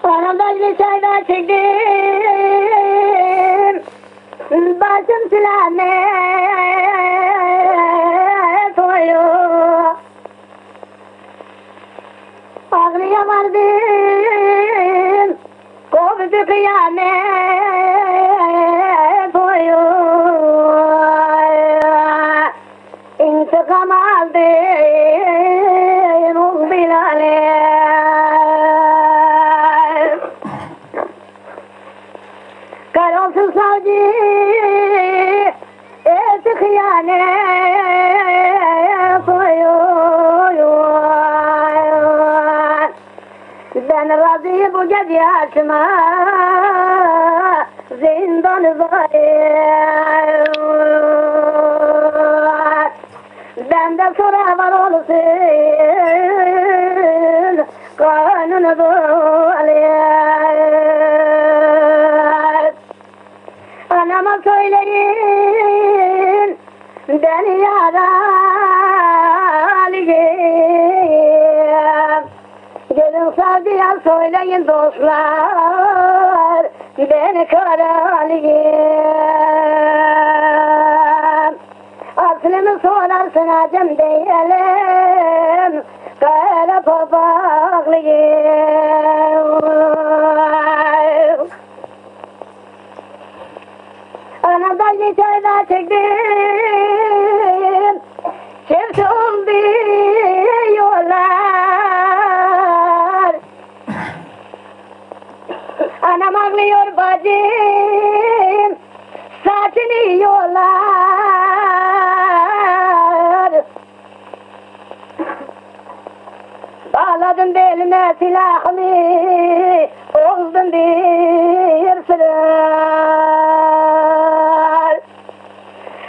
Aramda bir çayda çektim, başım selamet oluyor. Ağrıya vardım, koptu kıyamet oluyor. İntikam aldım o Bilal'e. Karolsun savcı etti hıyanet oluyor. Ben razıyım bu gece açma zindanı var. Bende sonra var olsun kanunu dolayı. Anama söyleyin beni yaralıyım. Gelin savcıya söyleyin dostlar beni karalıyım. Aslını sorarsın acem değilim, kara papaklıyım. Anamdan geçerler çektim, çift diyorlar. Anam ağlıyor bacım, saçını yiyorlar. Bağladım beline silahımı, oldum bir sırar.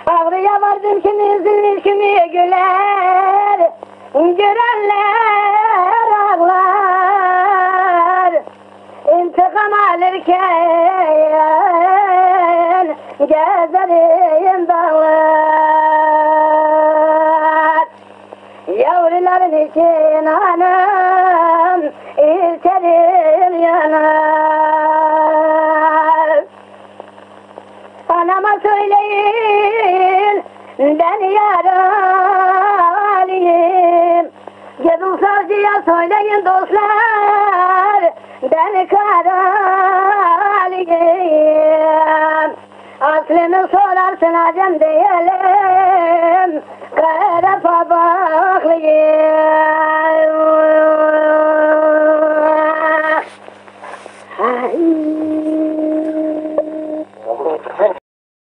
Ağrıya vardım kimi üzülür kimi güler, görenler ağlar. İntikam alırken gezerim dağlar. Yavruların için anam içerim yanar. Anama söyleyin ben yaralıyım. Gidin savcıya söyleyin dostlar ben karalıyım. Aslını sorarsın acem değilim, kara papaklıyım.